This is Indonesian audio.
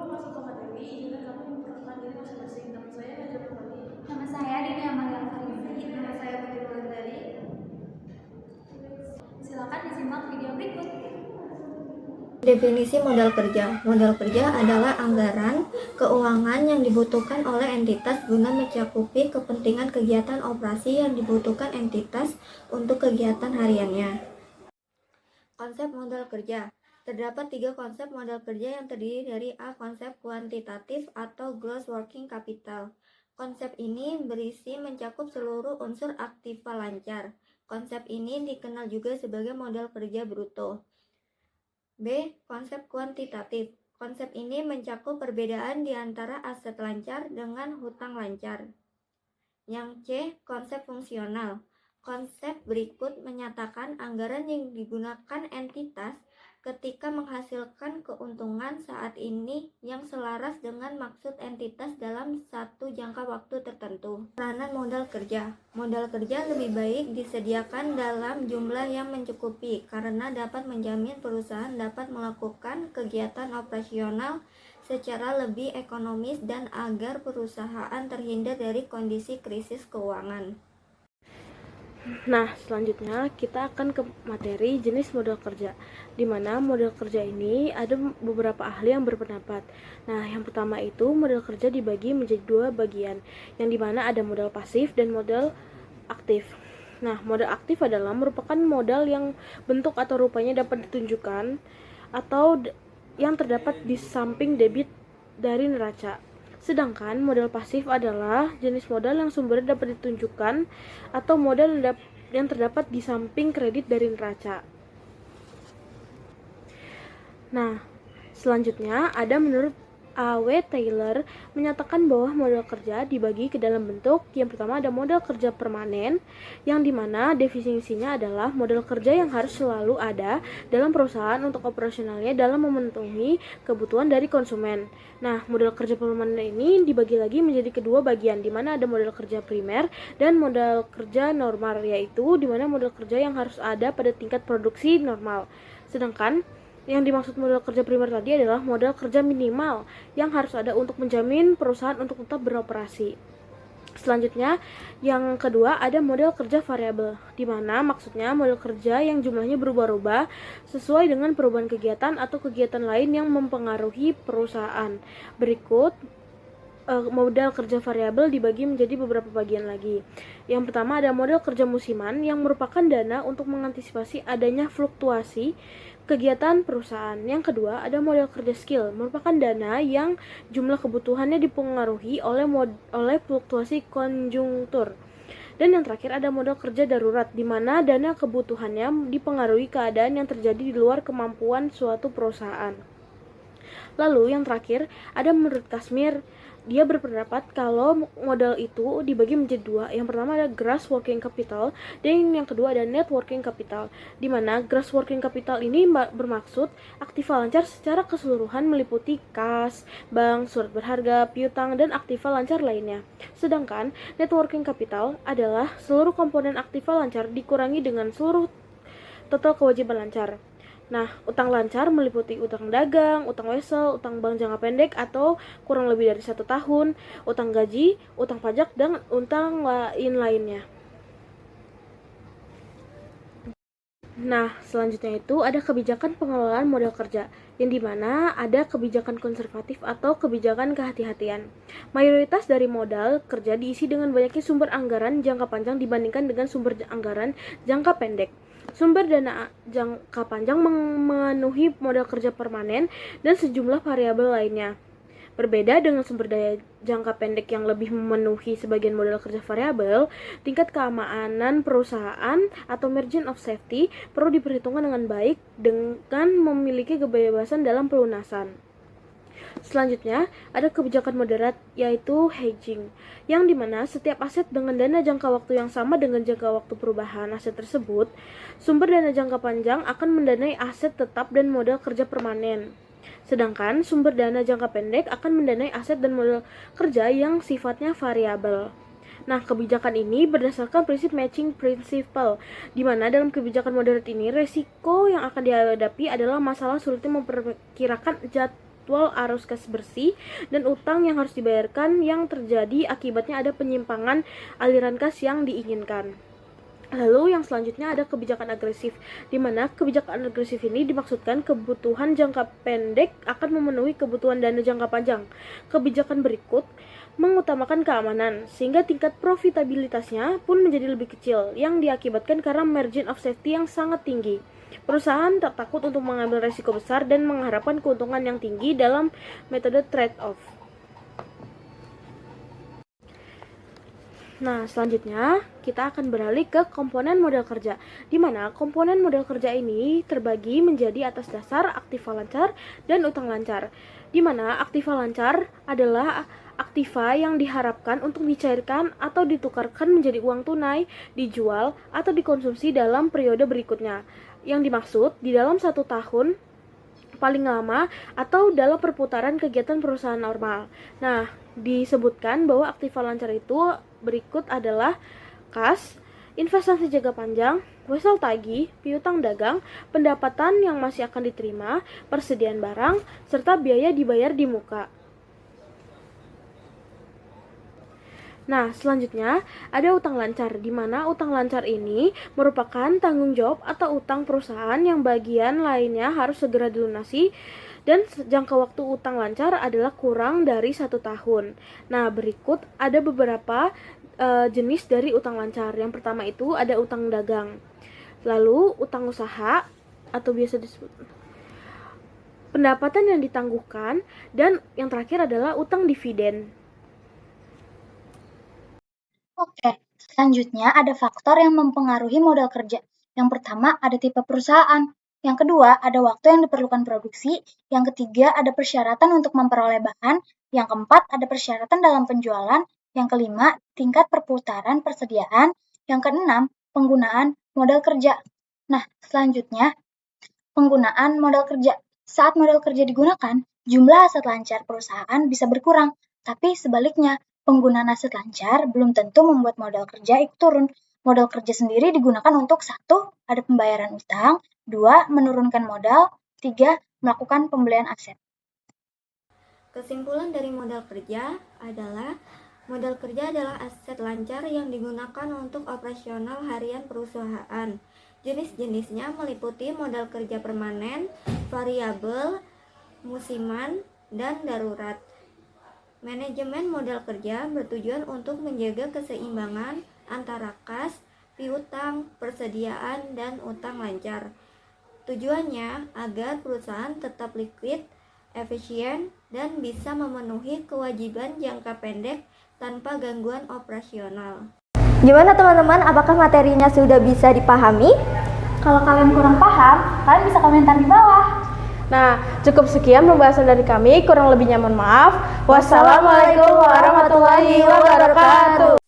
masuk ke materi, izinkan kami memperkenalkan diri masing-masing. Nama saya Najwa Purwani. Nama saya Dini Amalia Farizi. Nama saya Putri Wulandari. Silakan disimak video berikut. Definisi modal kerja. Modal kerja adalah anggaran keuangan yang dibutuhkan oleh entitas guna mencakupi kepentingan kegiatan operasi yang dibutuhkan entitas untuk kegiatan hariannya. Konsep modal kerja. Terdapat 3 konsep modal kerja yang terdiri dari A. Konsep kuantitatif atau gross working capital. Konsep ini berisi mencakup seluruh unsur aktiva lancar. Konsep ini dikenal juga sebagai modal kerja bruto. B. Konsep kuantitatif. Konsep ini mencakup perbedaan di antara aset lancar dengan hutang lancar. Yang C. Konsep fungsional. Konsep berikut menyatakan anggaran yang digunakan entitas ketika menghasilkan keuntungan saat ini yang selaras dengan maksud entitas dalam satu jangka waktu tertentu. Peranan modal kerja. Modal kerja lebih baik disediakan dalam jumlah yang mencukupi karena dapat menjamin perusahaan dapat melakukan kegiatan operasional secara lebih ekonomis dan agar perusahaan terhindar dari kondisi krisis keuangan. Nah, selanjutnya kita akan ke materi jenis modal kerja, di mana modal kerja ini ada beberapa ahli yang berpendapat. Nah, yang pertama itu modal kerja dibagi menjadi 2 bagian, yang dimana ada modal pasif dan modal aktif. Nah, modal aktif adalah merupakan modal yang bentuk atau rupanya dapat ditunjukkan atau yang terdapat di samping debit dari neraca. Sedangkan modal pasif adalah jenis modal yang sumbernya dapat ditunjukkan atau modal yang terdapat di samping kredit dari neraca. Nah, selanjutnya ada menurut A.W. Taylor menyatakan bahwa modal kerja dibagi ke dalam bentuk yang pertama ada modal kerja permanen, yang dimana definisinya adalah modal kerja yang harus selalu ada dalam perusahaan untuk operasionalnya dalam memenuhi kebutuhan dari konsumen. Nah, modal kerja permanen ini dibagi lagi menjadi kedua bagian, di mana ada modal kerja primer dan modal kerja normal, yaitu di mana modal kerja yang harus ada pada tingkat produksi normal. Sedangkan yang dimaksud modal kerja primer tadi adalah modal kerja minimal yang harus ada untuk menjamin perusahaan untuk tetap beroperasi. Selanjutnya, yang kedua ada modal kerja variabel, di mana maksudnya modal kerja yang jumlahnya berubah-ubah sesuai dengan perubahan kegiatan atau kegiatan lain yang mempengaruhi perusahaan. Berikut modal kerja variabel dibagi menjadi beberapa bagian lagi. Yang pertama ada modal kerja musiman yang merupakan dana untuk mengantisipasi adanya fluktuasi kegiatan perusahaan. Yang kedua ada modal kerja skill, merupakan dana yang jumlah kebutuhannya dipengaruhi oleh fluktuasi konjungtur. Dan yang terakhir ada modal kerja darurat, di mana dana kebutuhannya dipengaruhi keadaan yang terjadi di luar kemampuan suatu perusahaan. Lalu yang terakhir ada menurut Kashmir, dia berpendapat kalau modal itu dibagi menjadi 2. Yang pertama ada gross working capital dan yang kedua ada net working capital, di mana gross working capital ini bermaksud aktiva lancar secara keseluruhan meliputi kas, bank, surat berharga, piutang, dan aktiva lancar lainnya. Sedangkan net working capital adalah seluruh komponen aktiva lancar dikurangi dengan seluruh total kewajiban lancar. Nah, utang lancar meliputi utang dagang, utang wesel, utang bank jangka pendek atau kurang lebih dari 1 tahun, utang gaji, utang pajak, dan utang lain-lainnya. Nah, selanjutnya itu ada kebijakan pengelolaan modal kerja, yang dimana ada kebijakan konservatif atau kebijakan kehati-hatian. Mayoritas dari modal kerja diisi dengan banyaknya sumber anggaran jangka panjang dibandingkan dengan sumber anggaran jangka pendek. Sumber dana jangka panjang memenuhi modal kerja permanen dan sejumlah variabel lainnya. Berbeda dengan sumber daya jangka pendek yang lebih memenuhi sebagian modal kerja variabel, tingkat keamanan perusahaan atau margin of safety perlu diperhitungkan dengan baik dengan memiliki kebebasan dalam pelunasan. Selanjutnya, ada kebijakan moderat yaitu hedging, yang dimana setiap aset dengan dana jangka waktu yang sama dengan jangka waktu perubahan aset tersebut, sumber dana jangka panjang akan mendanai aset tetap dan modal kerja permanen. Sedangkan sumber dana jangka pendek akan mendanai aset dan modal kerja yang sifatnya variabel. Nah, kebijakan ini berdasarkan prinsip matching principle, di mana dalam kebijakan moderat ini resiko yang akan dihadapi adalah masalah sulitnya memperkirakan jadwal arus kas bersih, dan utang yang harus dibayarkan yang terjadi akibatnya ada penyimpangan aliran kas yang diinginkan. Lalu yang selanjutnya ada kebijakan agresif, di mana kebijakan agresif ini dimaksudkan kebutuhan jangka pendek akan memenuhi kebutuhan dana jangka panjang. Kebijakan berikut mengutamakan keamanan, sehingga tingkat profitabilitasnya pun menjadi lebih kecil, yang diakibatkan karena margin of safety yang sangat tinggi. Perusahaan tak takut untuk mengambil risiko besar dan mengharapkan keuntungan yang tinggi dalam metode trade-off. Nah, selanjutnya kita akan beralih ke komponen modal kerja, di mana komponen modal kerja ini terbagi menjadi atas dasar aktiva lancar dan utang lancar, di mana aktiva lancar adalah aktiva yang diharapkan untuk dicairkan atau ditukarkan menjadi uang tunai, dijual, atau dikonsumsi dalam periode berikutnya, yang dimaksud di dalam 1 tahun paling lama atau dalam perputaran kegiatan perusahaan normal. Nah, disebutkan bahwa aktiva lancar itu berikut adalah kas, investasi jangka panjang, wesel tagih, piutang dagang, pendapatan yang masih akan diterima, persediaan barang, serta biaya dibayar di muka. Nah, selanjutnya ada utang lancar, di mana utang lancar ini merupakan tanggung jawab atau utang perusahaan yang bagian lainnya harus segera dilunasi, dan jangka waktu utang lancar adalah kurang dari 1 tahun. Nah, berikut ada beberapa jenis dari utang lancar. Yang pertama itu ada utang dagang, lalu utang usaha atau biasa disebut pendapatan yang ditangguhkan, dan yang terakhir adalah utang dividen. Oke, selanjutnya ada faktor yang mempengaruhi modal kerja. Yang pertama ada tipe perusahaan. Yang kedua ada waktu yang diperlukan produksi. Yang ketiga ada persyaratan untuk memperoleh bahan. Yang keempat ada persyaratan dalam penjualan. Yang kelima tingkat perputaran persediaan. Yang keenam penggunaan modal kerja. Nah, selanjutnya penggunaan modal kerja. Saat modal kerja digunakan, jumlah aset lancar perusahaan bisa berkurang. Tapi sebaliknya, penggunaan aset lancar belum tentu membuat modal kerja ikut turun. Modal kerja sendiri digunakan untuk 1. Ada pembayaran utang, 2. Menurunkan modal, 3. Melakukan pembelian aset. Kesimpulan dari modal kerja adalah aset lancar yang digunakan untuk operasional harian perusahaan. Jenis-jenisnya meliputi modal kerja permanen, variabel, musiman, dan darurat. Manajemen modal kerja bertujuan untuk menjaga keseimbangan antara kas, piutang, persediaan, dan utang lancar. Tujuannya agar perusahaan tetap liquid, efisien, dan bisa memenuhi kewajiban jangka pendek tanpa gangguan operasional. Gimana teman-teman, apakah materinya sudah bisa dipahami? Kalau kalian kurang paham, kalian bisa komentar di bawah. Nah, cukup sekian pembahasan dari kami, kurang lebihnya mohon maaf. Wassalamualaikum warahmatullahi wabarakatuh.